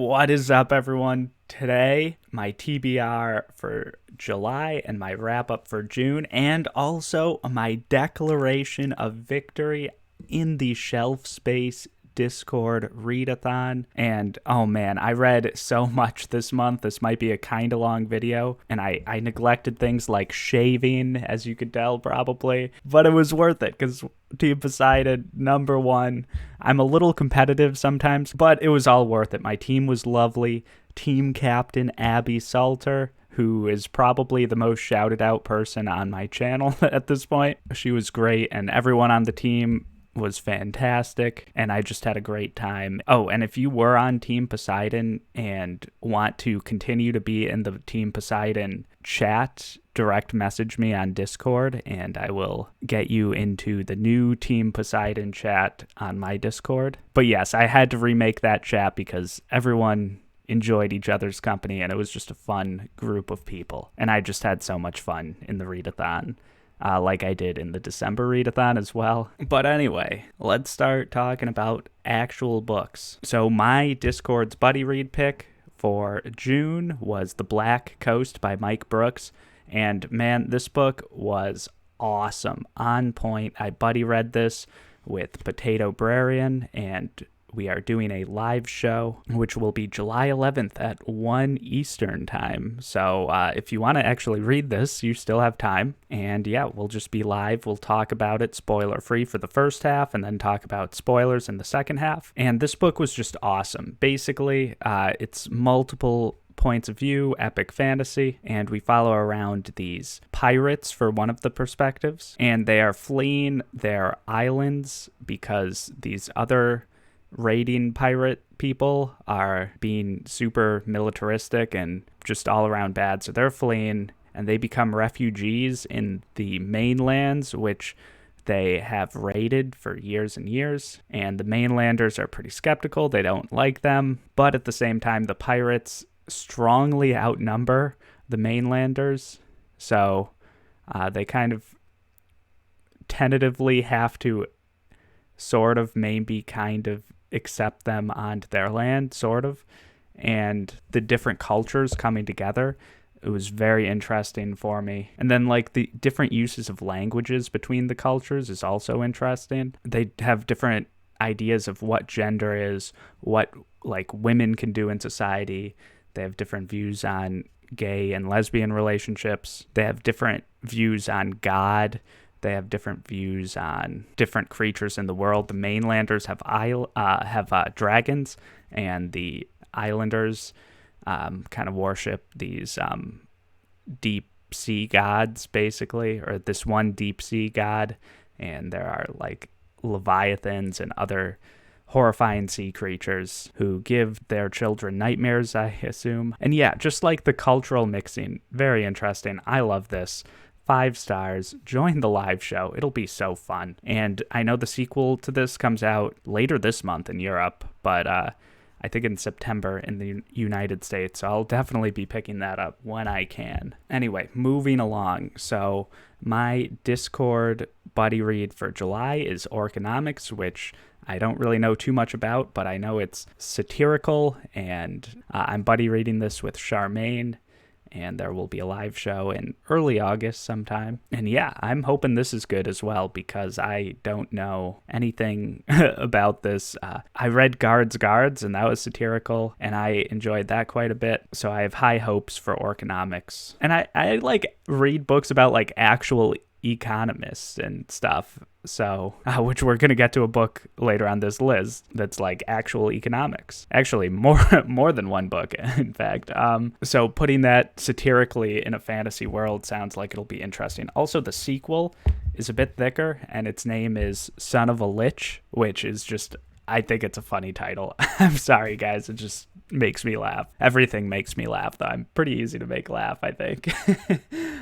What is up, everyone? Today, my TBR for July and my wrap up for June, and also my declaration of victory in the Shelf Space Discord Readathon. And oh man, I read so much this month. This might be a kind of long video, and I neglected things like shaving, as you could tell probably, but it was worth it because Team Poseidon, number one. I'm a little competitive sometimes, but it was all worth it. My team was lovely. Team captain Abby Salter, who is probably the most shouted out person on my channel at this point. She was great, and everyone on the team was fantastic, and I just had a great time. Oh, and if you were on Team Poseidon and want to continue to be in the Team Poseidon chat, direct message me on Discord, and I will get you into the new Team Poseidon chat on my Discord. But yes, I had to remake that chat because everyone enjoyed each other's company, and it was just a fun group of people. And I just had so much fun in the Readathon. Like I did in the December Readathon as well. But anyway, let's start talking about actual books. So my Discord's buddy read pick for June was The Black Coast by Mike Brooks. And man, this book was awesome, on point. I buddy read this with Potato Brarian, and we are doing a live show, which will be July 11th at 1 Eastern time. So if you want to actually read this, you still have time. And yeah, we'll just be live. We'll talk about it spoiler-free for the first half, and then talk about spoilers in the second half. And this book was just awesome. Basically, it's multiple points of view, epic fantasy, and we follow around these pirates for one of the perspectives. And they are fleeing their islands because these other raiding pirate people are being super militaristic and just all around bad. So they're fleeing, and they become refugees in the mainlands, which they have raided for years and years. And the mainlanders are pretty skeptical. They don't like them. But at the same time, the pirates strongly outnumber the mainlanders. So they kind of tentatively have to sort of maybe kind of accept them onto their land, sort of. And the different cultures coming together, it was very interesting for me. And then like the different uses of languages between the cultures is also interesting. They have different ideas of what gender is, what like women can do in society. They have different views on gay and lesbian relationships. They have different views on God. They have different views on different creatures in the world. The mainlanders have dragons, and the islanders kind of worship these deep sea gods, basically, or this one deep sea god. And there are like leviathans and other horrifying sea creatures who give their children nightmares, I assume. And yeah, just like the cultural mixing, very interesting. I love this. 5 stars. Join the live show. It'll be so fun. And I know the sequel to this comes out later this month in Europe, but I think in September in the United States. So I'll definitely be picking that up when I can. Anyway, moving along. So my Discord buddy read for July is Orcanomics, which I don't really know too much about, but I know it's satirical, and I'm buddy reading this with Charmaine. And there will be a live show in early August sometime. And yeah, I'm hoping this is good as well, because I don't know anything about this. I read Guards, and that was satirical, and I enjoyed that quite a bit. So I have high hopes for Orcanomics. And I like read books about like actual economists and stuff. So, which we're going to get to a book later on this list that's like actual economics. Actually, more than one book, in fact. So putting that satirically in a fantasy world sounds like it'll be interesting. Also, the sequel is a bit thicker, and its name is Son of a Lich, which is just, I think it's a funny title. I'm sorry, guys. It just makes me laugh. Everything makes me laugh, though. I'm pretty easy to make laugh, I think.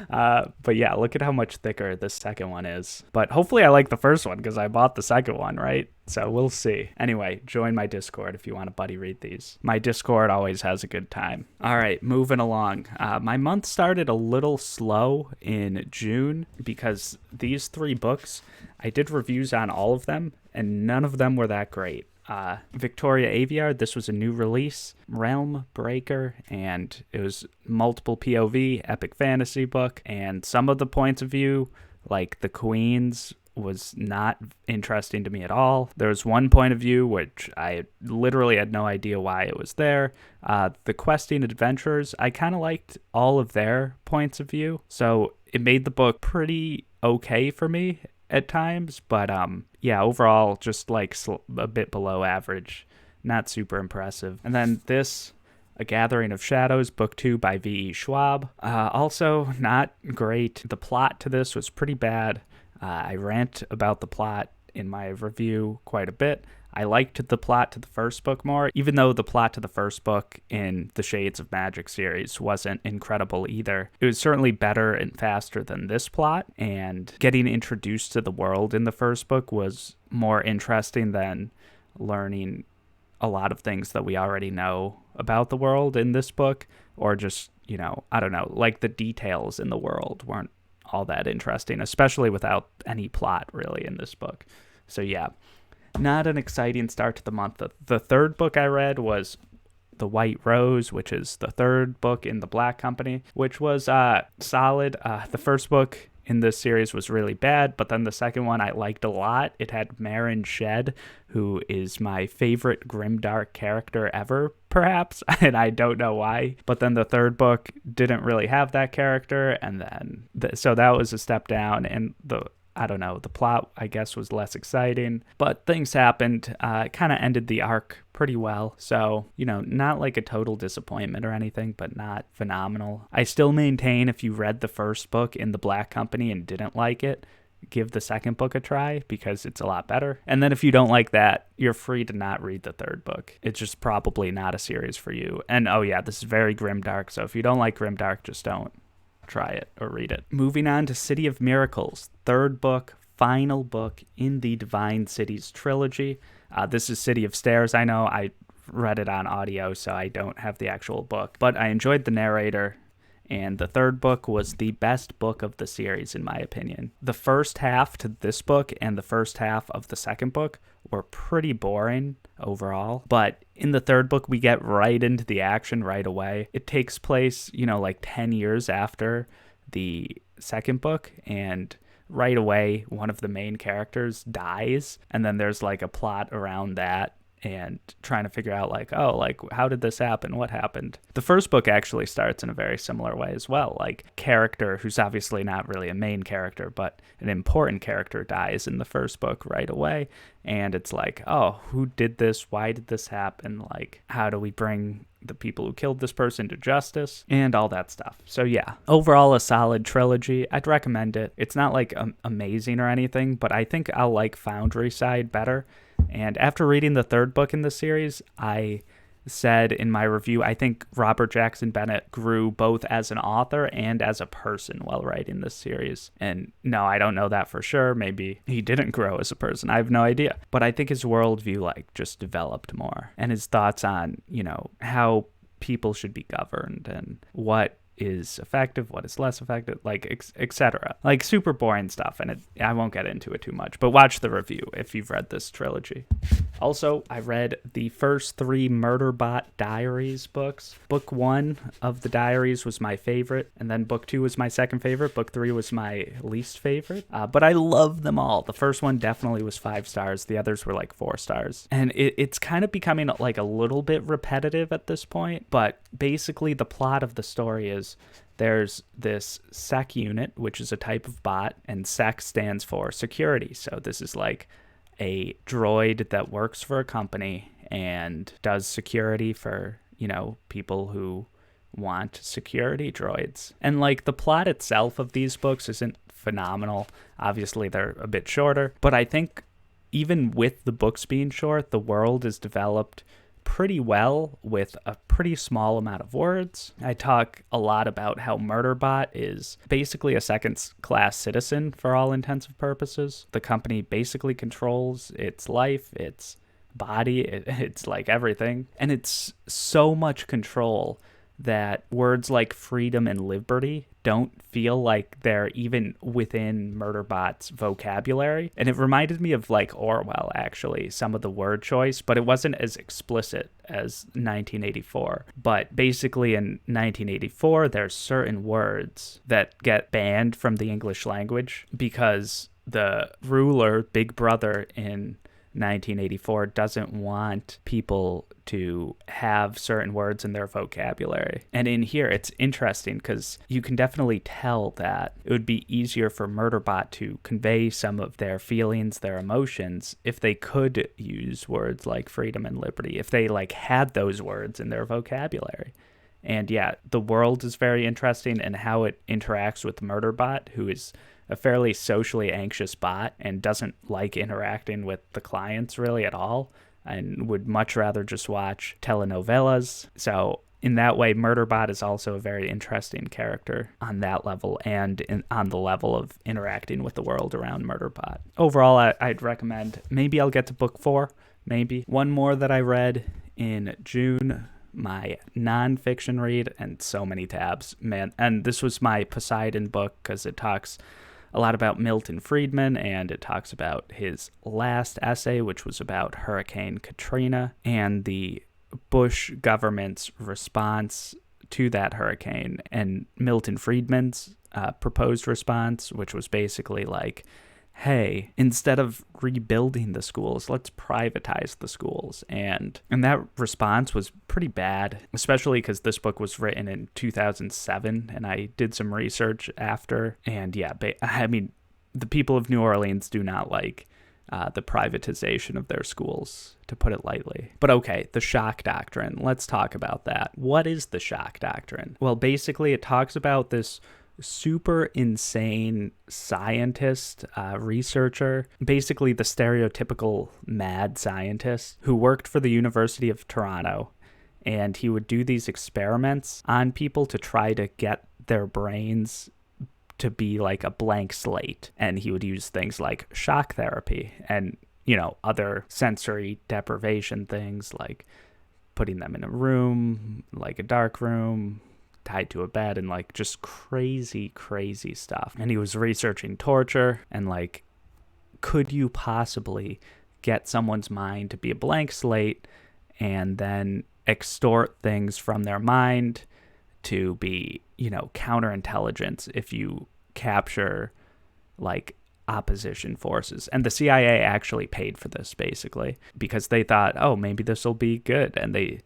But yeah, look at how much thicker this second one is. But hopefully I like the first one, because I bought the second one, right? So we'll see. Anyway, join my Discord if you want to buddy read these. My Discord always has a good time. All right, moving along. My month started a little slow in June because these 3 books, I did reviews on all of them, and none of them were that great. Victoria Aviar. This was a new release, Realm Breaker, and it was multiple POV, epic fantasy book, and some of the points of view, like the Queen's, was not interesting to me at all. There was one point of view which I literally had no idea why it was there. The questing adventurers, I kind of liked all of their points of view, so it made the book pretty okay for me at times, but yeah, overall just like a bit below average, not super impressive. And then this, A Gathering of Shadows, Book 2 by V.E. Schwab, also not great. The plot to this was pretty bad. I rant about the plot in my review quite a bit. I liked the plot to the first book more, even though the plot to the first book in the Shades of Magic series wasn't incredible either. It was certainly better and faster than this plot, and getting introduced to the world in the first book was more interesting than learning a lot of things that we already know about the world in this book, or just, I don't know, like the details in the world weren't all that interesting, especially without any plot really in this book. So yeah, not an exciting start to the month. The third book I read was The White Rose, which is the third book in the Black Company, which was solid. The first book in this series was really bad, but then the second one I liked a lot. It had Marin Shed, who is my favorite grimdark character ever, perhaps, and I don't know why. But then the third book didn't really have that character, and then so that was a step down, and the plot, I guess, was less exciting, but things happened. It kind of ended the arc pretty well. So, not like a total disappointment or anything, but not phenomenal. I still maintain if you read the first book in the Black Company and didn't like it, give the second book a try because it's a lot better. And then if you don't like that, you're free to not read the third book. It's just probably not a series for you. And oh yeah, this is very grimdark. So if you don't like grimdark, just don't try it or read it. Moving on to City of Miracles, third book, final book in the Divine Cities trilogy. This is City of Stairs. I know I read it on audio, so I don't have the actual book, but I enjoyed the narrator, and the third book was the best book of the series, in my opinion. The first half to this book and the first half of the second book were pretty boring overall, but in the third book, we get right into the action right away. It takes place, like 10 years after the second book, and right away, one of the main characters dies, and then there's like a plot around that and trying to figure out how did this happen? What happened? The first book actually starts in a very similar way as well. Like, character who's obviously not really a main character, but an important character dies in the first book right away. And it's like, oh, who did this? Why did this happen? Like, how do we bring the people who killed this person to justice? And all that stuff. So yeah, overall a solid trilogy. I'd recommend it. It's not like amazing or anything, but I think I'll like Foundry Side better. And after reading the third book in the series, I said in my review, I think Robert Jackson Bennett grew both as an author and as a person while writing this series. And no, I don't know that for sure. Maybe he didn't grow as a person. I have no idea. But I think his worldview just developed more. And his thoughts on, how people should be governed and what is effective, what is less effective, etc. Like super boring stuff, and I won't get into it too much, but watch the review if you've read this trilogy. Also, I read the first 3 Murderbot Diaries books. Book 1 of the Diaries was my favorite, and then book 2 was my second favorite. Book 3 was my least favorite, but I love them all. The first one definitely was 5 stars. The others were 4 stars, and it's kind of becoming a little bit repetitive at this point, but basically the plot of the story is there's this sec unit, which is a type of bot, and sec stands for security. So this is a droid that works for a company and does security for, people who want security droids. And the plot itself of these books isn't phenomenal. Obviously, they're a bit shorter, but I think even with the books being short, the world is developed pretty well with a pretty small amount of words. I talk a lot about how Murderbot is basically a second-class citizen for all intents and purposes. The company basically controls its life, its body, it's everything. And it's so much control that words like freedom and liberty don't feel like they're even within Murderbot's vocabulary. And it reminded me of like Orwell, actually, some of the word choice, but it wasn't as explicit as 1984. But basically in 1984, there's certain words that get banned from the English language because the ruler, Big Brother in 1984, doesn't want people to have certain words in their vocabulary. And in here, it's interesting because you can definitely tell that it would be easier for Murderbot to convey some of their feelings, their emotions, if they could use words like freedom and liberty, if they like had those words in their vocabulary. And yeah, the world is very interesting and how it interacts with Murderbot, who is a fairly socially anxious bot and doesn't like interacting with the clients really at all and would much rather just watch telenovelas. So in that way, Murderbot is also a very interesting character on that level and on the level of interacting with the world around Murderbot. Overall, I'd recommend, maybe I'll get to book 4, maybe. One more that I read in June, my nonfiction read, and so many tabs, man. And this was my Poseidon book because it talks a lot about Milton Friedman, and it talks about his last essay, which was about Hurricane Katrina and the Bush government's response to that hurricane, and Milton Friedman's proposed response, which was basically like, hey, instead of rebuilding the schools, let's privatize the schools. And that response was pretty bad, especially because this book was written in 2007, and I did some research after. And yeah, I mean, the people of New Orleans do not like the privatization of their schools, to put it lightly. But okay, the shock doctrine. Let's talk about that. What is the shock doctrine? Well, basically, it talks about this super insane scientist, researcher, basically the stereotypical mad scientist who worked for the University of Toronto, and he would do these experiments on people to try to get their brains to be like a blank slate. And he would use things like shock therapy and, you know, other sensory deprivation things like putting them in a room, like a dark room, tied to a bed, and like just crazy stuff. And he was researching torture and like, could you possibly get someone's mind to be a blank slate and then extort things from their mind to be, you know, counterintelligence if you capture like opposition forces. And the CIA actually paid for this basically because they thought, oh, maybe this will be good. And they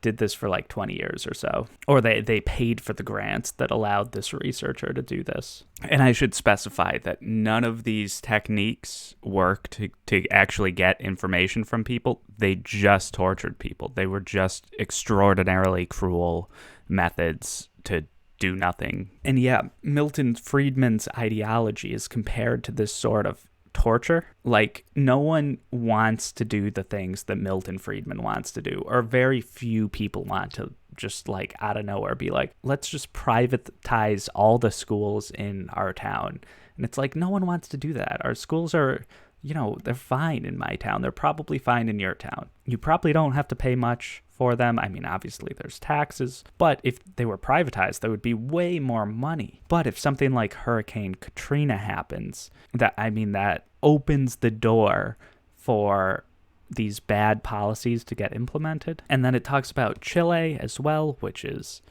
did this for like 20 years or so. Or they paid for the grants that allowed this researcher to do this. And I should specify that none of these techniques work to actually get information from people. They just tortured people. They were just extraordinarily cruel methods to do nothing. And yeah, Milton Friedman's ideology is compared to this sort of torture. Like, no one wants to do the things that Milton Friedman wants to do, or very few people want to just like out of nowhere be like, let's just privatize all the schools in our town. And it's like, no one wants to do that. Our schools are, you know, they're fine in my town. They're probably fine in your town. You probably don't have to pay much for them. I mean, obviously there's taxes, but if they were privatized, there would be way more money. But if something like Hurricane Katrina happens, that opens the door for these bad policies to get implemented. And then it talks about Chile as well, which is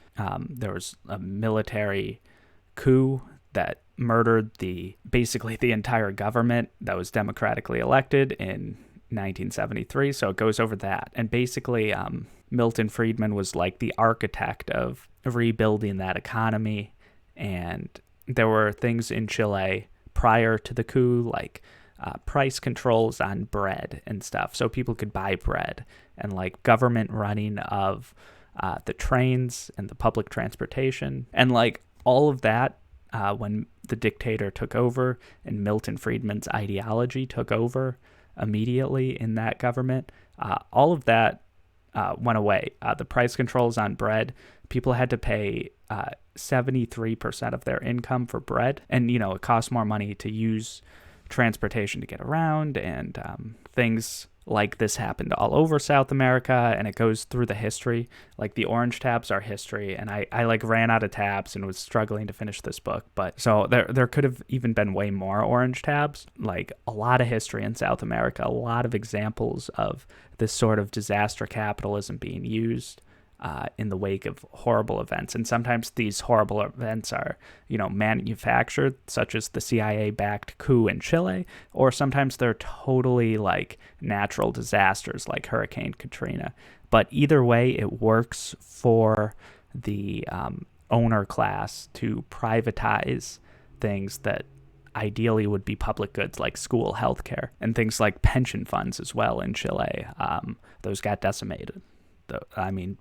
there was a military coup that murdered basically the entire government that was democratically elected in 1973. So it goes over that. And basically, Milton Friedman was like the architect of rebuilding that economy. And there were things in Chile prior to the coup, like price controls on bread and stuff, so people could buy bread, and like government running of the trains and the public transportation. And like all of that, when the dictator took over and Milton Friedman's ideology took over immediately in that government, all of that went away. The price controls on bread, people had to pay 73% of their income for bread. And, you know, it costs more money to use transportation to get around, and things like this happened all over South America, and it goes through the history. Like the orange tabs are history, and I like ran out of tabs and was struggling to finish this book. But so there could have even been way more orange tabs. Like a lot of history in South America, a lot of examples of this sort of disaster capitalism being used in the wake of horrible events. And sometimes these horrible events are, manufactured, such as the CIA-backed coup in Chile, or sometimes they're totally like natural disasters like Hurricane Katrina. But either way, it works for the owner class to privatize things that ideally would be public goods like school, healthcare, and things like pension funds as well in Chile. Those got decimated.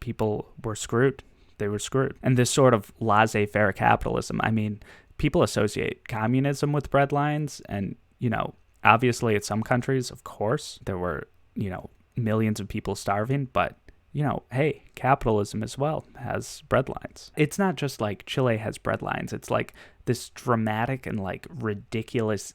People were screwed. They were screwed. And this sort of laissez-faire capitalism, people associate communism with breadlines. And, obviously in some countries, of course, there were, millions of people starving. But, hey, capitalism as well has breadlines. It's not just like Chile has breadlines. It's like this dramatic and like ridiculous,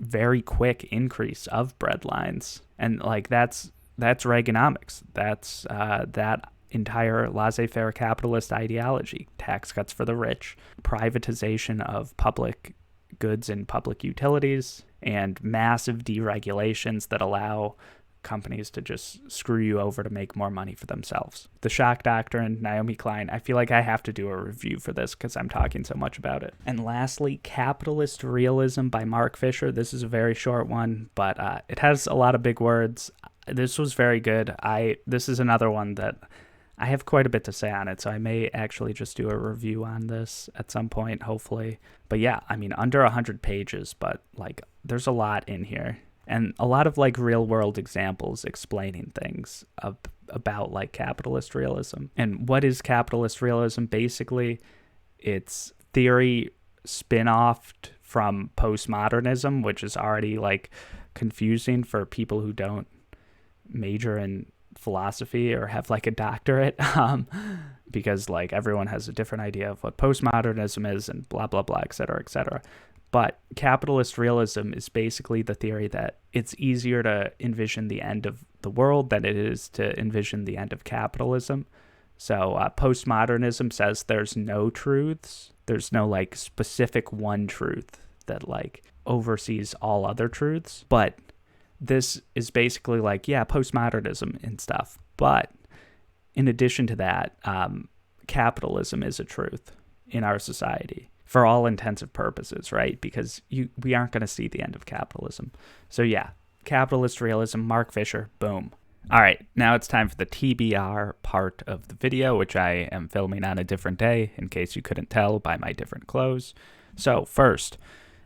very quick increase of breadlines. And like that's Reaganomics. That's that entire laissez-faire capitalist ideology. Tax cuts for the rich, privatization of public goods and public utilities, and massive deregulations that allow companies to just screw you over to make more money for themselves. The Shock Doctrine, Naomi Klein. I feel like I have to do a review for this because I'm talking so much about it. And lastly, Capitalist Realism by Mark Fisher. This is a very short one, but it has a lot of big words. This was very good. This is another one that I have quite a bit to say on it, so I may actually just do a review on this at some point, hopefully. But yeah, under 100 pages, but like there's a lot in here. And a lot of like real world examples explaining things about like capitalist realism. And what is capitalist realism? Basically, it's theory spin-offed from postmodernism, which is already like confusing for people who don't major in philosophy or have like a doctorate, because like everyone has a different idea of what postmodernism is and blah, blah, blah, et cetera, et cetera. But capitalist realism is basically the theory that it's easier to envision the end of the world than it is to envision the end of capitalism. So postmodernism says there's no truths. There's no like specific one truth that like oversees all other truths. But this is basically like, yeah, postmodernism and stuff. But in addition to that, capitalism is a truth in our society for all intensive purposes, right? Because we aren't going to see the end of capitalism. So yeah, capitalist realism, Mark Fisher, boom. All right, now it's time for the TBR part of the video, which I am filming on a different day, in case you couldn't tell by my different clothes. So first,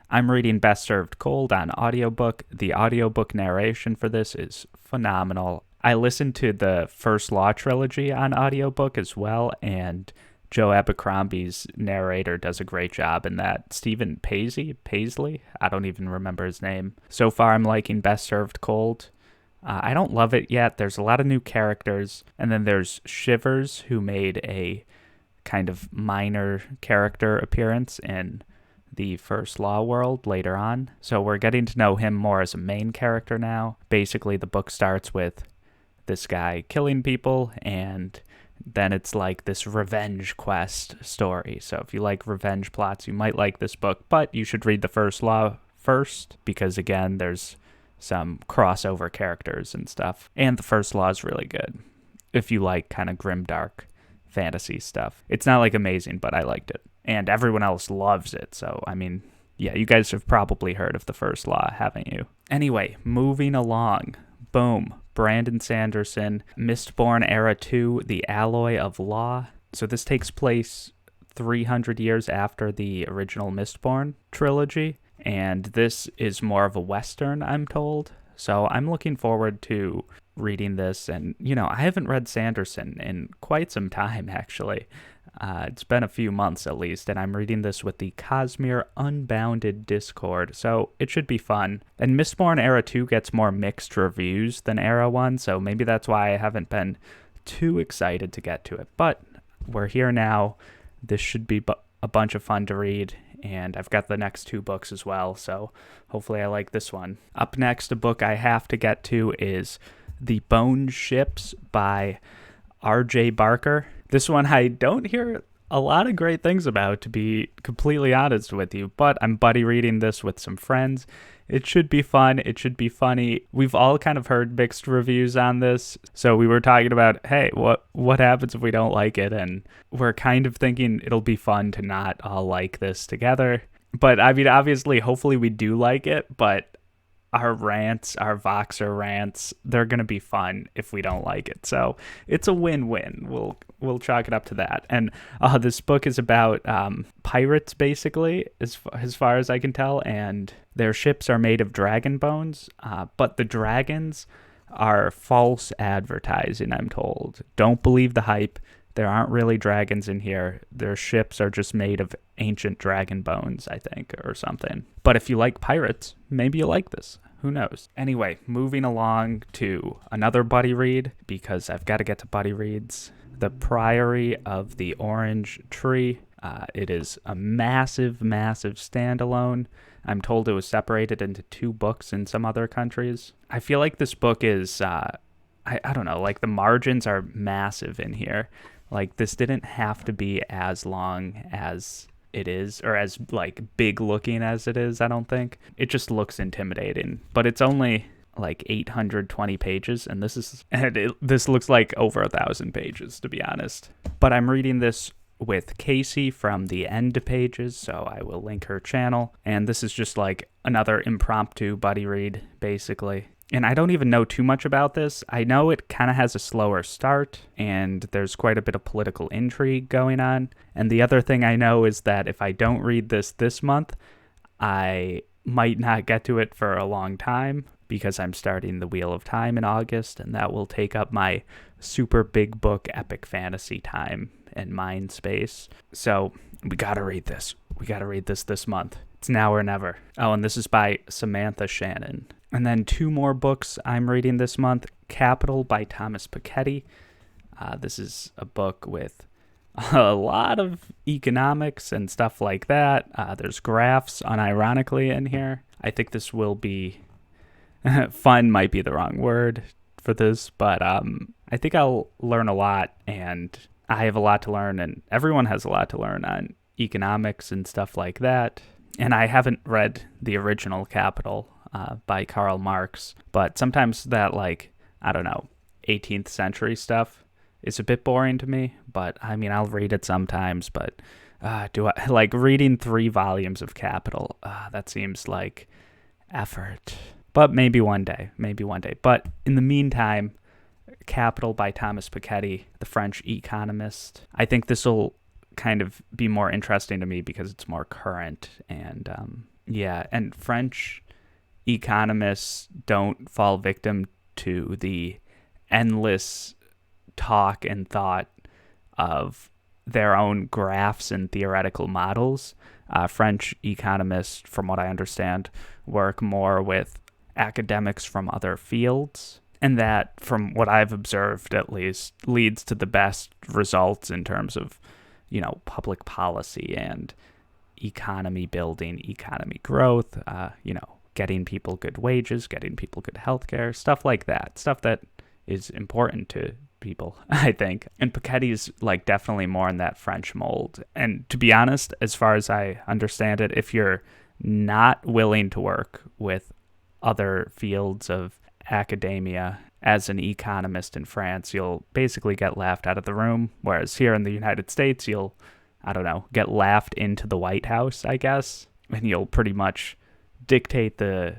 I'm reading Best Served Cold on audiobook. The audiobook narration for this is phenomenal. I listened to the First Law trilogy on audiobook as well, and Joe Abercrombie's narrator does a great job in that. Stephen Paisley? I don't even remember his name. So far, I'm liking Best Served Cold. I don't love it yet. There's a lot of new characters. And then there's Shivers, who made a kind of minor character appearance in the First Law world later on. So we're getting to know him more as a main character now. Basically, the book starts with this guy killing people, and then it's like this revenge quest story. So if you like revenge plots, you might like this book, but you should read the First Law first, because again, there's some crossover characters and stuff. And the First Law is really good if you like kind of grimdark fantasy stuff. It's not like amazing, but I liked it. And everyone else loves it. So, yeah, you guys have probably heard of the First Law, haven't you? Anyway, moving along. Boom. Brandon Sanderson, Mistborn Era 2, The Alloy of Law. So this takes place 300 years after the original Mistborn trilogy, and this is more of a Western, I'm told. So I'm looking forward to reading this, and, I haven't read Sanderson in quite some time, actually. It's been a few months at least, and I'm reading this with the Cosmere Unbounded Discord, so it should be fun. And Mistborn Era 2 gets more mixed reviews than Era 1, so maybe that's why I haven't been too excited to get to it. But we're here now. This should be a bunch of fun to read, and I've got the next 2 books as well, so hopefully I like this one. Up next, a book I have to get to is The Bone Ships by R.J. Barker. This one I don't hear a lot of great things about, to be completely honest with you, but I'm buddy reading this with some friends. It should be fun. It should be funny. We've all kind of heard mixed reviews on this, so we were talking about, hey, what happens if we don't like it? And we're kind of thinking it'll be fun to not all like this together. But I mean, obviously, hopefully we do like it, but our rants, our Voxer rants, they're going to be fun if we don't like it. So it's a win-win. We'll chalk it up to that. And this book is about pirates, basically, as far as I can tell, and their ships are made of dragon bones, but the dragons are false advertising, I'm told. Don't believe the hype. There aren't really dragons in here. Their ships are just made of ancient dragon bones, I think, or something. But if you like pirates, maybe you like this. Who knows? Anyway, moving along to another buddy read, because I've got to get to buddy reads. The Priory of the Orange Tree. It is a massive, massive standalone. I'm told it was separated into 2 books in some other countries. I feel like this book is, I don't know, like the margins are massive in here. Like, this didn't have to be as long as it is, or as like big looking as it is, I don't think. It just looks intimidating, but it's only like 820 pages, and this looks like over 1,000 pages, to be honest. But I'm reading this with Casey from the End Pages, so I will link her channel, and this is just like another impromptu buddy read, basically. And I don't even know too much about this. I know it kind of has a slower start, and there's quite a bit of political intrigue going on. And the other thing I know is that if I don't read this month, I might not get to it for a long time, because I'm starting the Wheel of Time in August, and that will take up my super big book epic fantasy time and mind space. So we gotta read this. We gotta read this month. It's now or never. Oh, and this is by Samantha Shannon. And then 2 more books I'm reading this month. Capital by Thomas Piketty. This is a book with a lot of economics and stuff like that. There's graphs, unironically, in here. I think this will be fun, might be the wrong word for this, but I think I'll learn a lot, and I have a lot to learn, and everyone has a lot to learn on economics and stuff like that. And I haven't read the original Capital by Karl Marx, but sometimes that, like, I don't know, 18th century stuff is a bit boring to me. But I mean, I'll read it sometimes, but do I like reading 3 volumes of Capital? That seems like effort. But maybe one day. But in the meantime, Capital by Thomas Piketty, the French economist. I think this will kind of be more interesting to me because it's more current, and and French economists don't fall victim to the endless talk and thought of their own graphs and theoretical models. French economists, from what I understand, work more with academics from other fields, and that, from what I've observed at least, leads to the best results in terms of, public policy and economy building, economy growth, getting people good wages, getting people good healthcare, stuff like that. Stuff that is important to people, I think. And Piketty's like definitely more in that French mold. And to be honest, as far as I understand it, if you're not willing to work with other fields of academia as an economist in France, you'll basically get laughed out of the room. Whereas here in the United States, you'll, get laughed into the White House, I guess. And you'll pretty much dictate the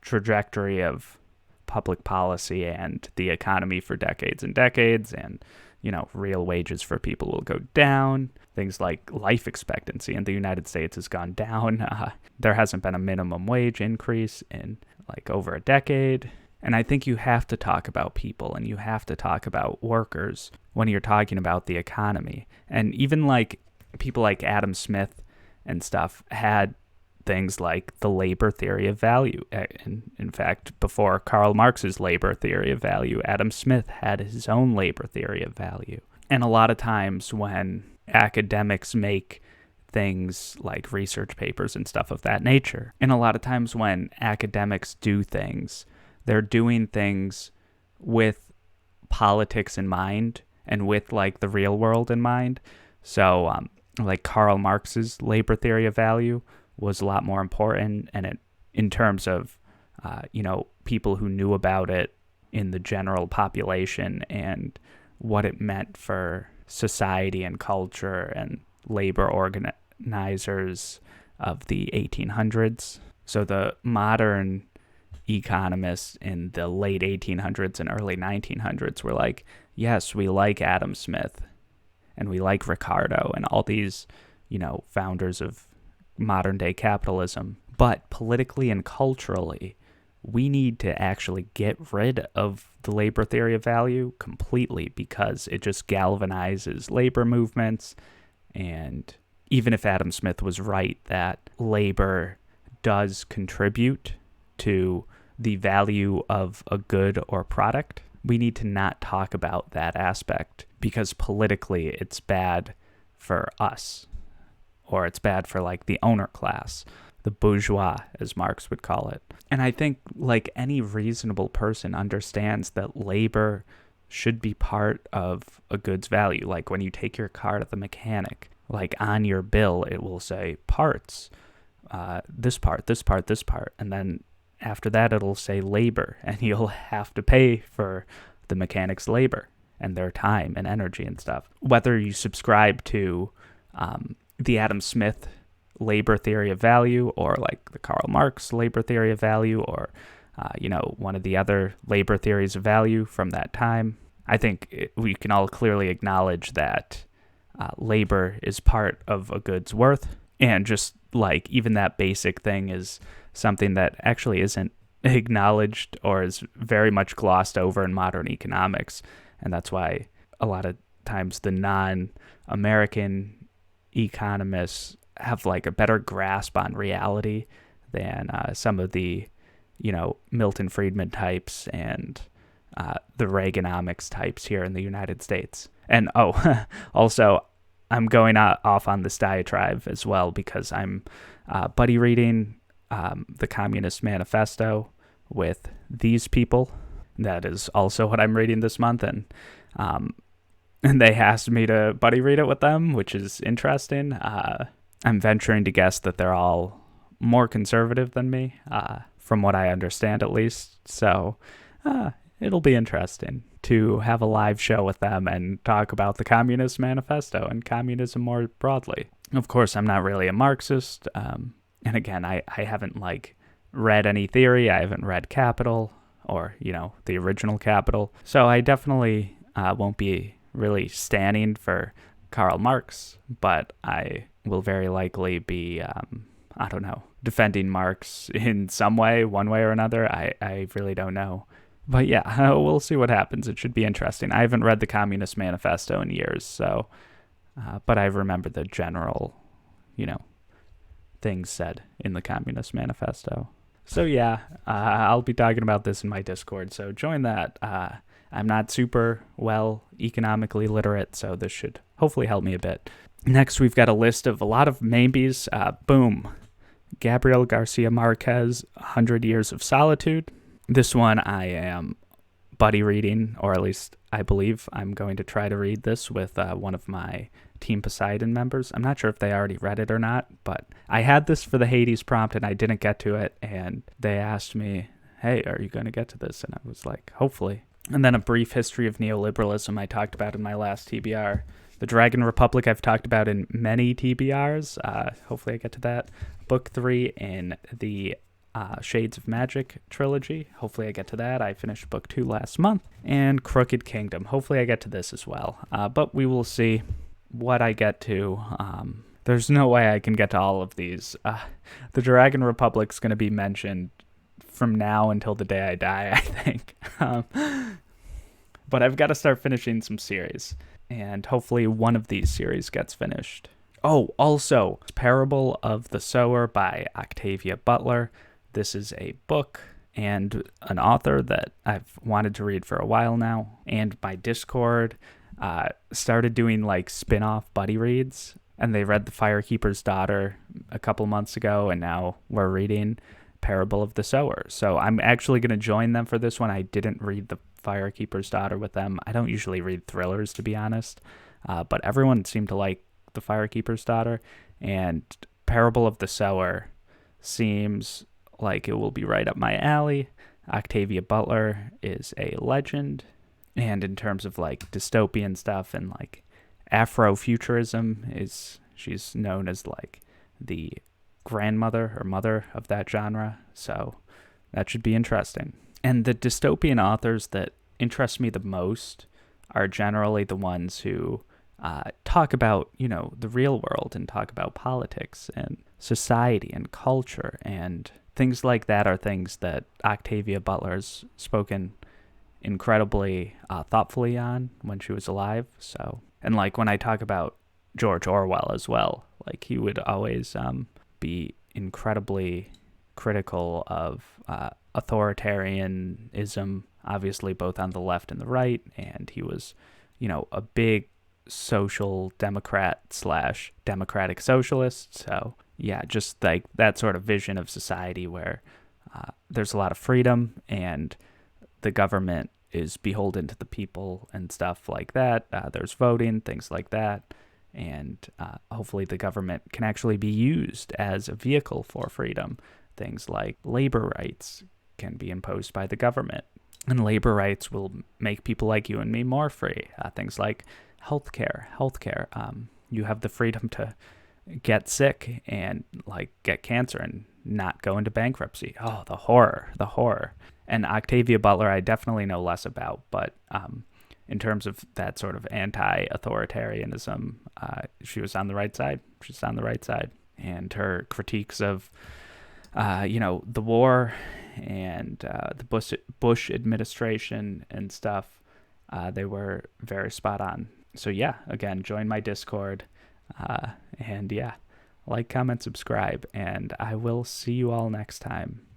trajectory of public policy and the economy for decades and decades. And, real wages for people will go down. Things like life expectancy in the United States has gone down. There hasn't been a minimum wage increase in like over a decade. And I think you have to talk about people, and you have to talk about workers when you're talking about the economy. And even like people like Adam Smith and stuff had things like the labor theory of value. In fact, before Karl Marx's labor theory of value, Adam Smith had his own labor theory of value. And a lot of times when academics make things like research papers and stuff of that nature. And a lot of times when academics do things, they're doing things with politics in mind and with like the real world in mind. So like Karl Marx's labor theory of value was a lot more important, and in terms of people who knew about it in the general population and what it meant for society and culture and labor organizers of the 1800s. So the modern economists in the late 1800s and early 1900s were like, yes, we like Adam Smith and we like Ricardo and all these, founders of modern day capitalism. But politically and culturally, we need to actually get rid of the labor theory of value completely, because it just galvanizes labor movements. And even if Adam Smith was right that labor does contribute to the value of a good or product, we need to not talk about that aspect, because politically it's bad for us, or it's bad for like the owner class, the bourgeois, as Marx would call it. And I think like any reasonable person understands that labor should be part of a good's value. Like when you take your car to the mechanic, like on your bill, it will say parts, this part, this part, this part. And then after that, it'll say labor, and you'll have to pay for the mechanic's labor and their time and energy and stuff. Whether you subscribe to the Adam Smith labor theory of value, or like the Karl Marx labor theory of value, or one of the other labor theories of value from that time, I think we can all clearly acknowledge that labor is part of a good's worth. And just like even that basic thing is something that actually isn't acknowledged or is very much glossed over in modern economics. And that's why a lot of times the non-American economists have like a better grasp on reality than some of the, Milton Friedman types and the Reaganomics types here in the United States. And also, I'm going off on this diatribe as well, because I'm buddy reading the Communist Manifesto with these people. That is also what I'm reading this month, and they asked me to buddy read it with them, which is interesting. I'm venturing to guess that they're all more conservative than me, from what I understand at least. So it'll be interesting to have a live show with them and talk about the Communist Manifesto and communism more broadly. Of course, I'm not really a Marxist. And again, I haven't read any theory. I haven't read Capital or, the original Capital. So I definitely won't be really standing for Karl Marx, but I will very likely be, defending Marx in some way, one way or another. I really don't know. But yeah, we'll see what happens. It should be interesting. I haven't read the Communist Manifesto in years, so, but I remember the general, things said in the Communist Manifesto. So yeah, I'll be talking about this in my Discord, so join that. I'm not super well economically literate, so this should hopefully help me a bit. Next, we've got a list of a lot of maybes. Boom. Gabriel Garcia Marquez, 100 Years of Solitude. This one I am buddy reading, or at least I believe I'm going to try to read this with one of my Team Poseidon members. I'm not sure if they already read it or not, but I had this for the Hades prompt and I didn't get to it, and they asked me, hey, are you going to get to this? And I was like, hopefully. And then A Brief History of Neoliberalism I talked about in my last TBR. The Dragon Republic I've talked about in many TBRs. Hopefully I get to that. Book 3 in the Shades of Magic trilogy. Hopefully I get to that. I finished book 2 last month. And Crooked Kingdom. Hopefully I get to this as well. But we will see what I get to. There's no way I can get to all of these. The Dragon Republic's going to be mentioned from now until the day I die, I think. But I've got to start finishing some series. And hopefully one of these series gets finished. Oh, also, Parable of the Sower by Octavia Butler. This is a book and an author that I've wanted to read for a while now. And my Discord started doing spin-off buddy reads and they read The Firekeeper's Daughter a couple months ago, and now we're reading Parable of the Sower. So I'm actually going to join them for this one. I didn't read The Firekeeper's Daughter with them. I don't usually read thrillers, to be honest, but everyone seemed to like The Firekeeper's Daughter, and Parable of the Sower seems like it will be right up my alley. Octavia Butler is a legend, and in terms of like dystopian stuff and like Afrofuturism, she's known as like the grandmother or mother of that genre, so that should be interesting. And the dystopian authors that interest me the most are generally the ones who talk about, the real world and talk about politics and society and culture and things like that are things that Octavia Butler's spoken incredibly thoughtfully on when she was alive. So, and like when I talk about George Orwell as well, like he would always be incredibly critical of authoritarianism, obviously both on the left and the right, and he was, a big social democrat / democratic socialist. So yeah, just like that sort of vision of society where there's a lot of freedom and the government is beholden to the people and stuff like that. There's voting, things like that. And hopefully the government can actually be used as a vehicle for freedom. Things like labor rights can be imposed by the government. And labor rights will make people like you and me more free. Things like healthcare. You have the freedom to get sick and like get cancer and not go into bankruptcy. Oh, the horror. And Octavia Butler, I definitely know less about, but in terms of that sort of anti-authoritarianism, she was on the right side. She's on the right side. And her critiques of, the war and the Bush administration and stuff, they were very spot on. So yeah, again, join my Discord. And yeah, like, comment, subscribe, and I will see you all next time.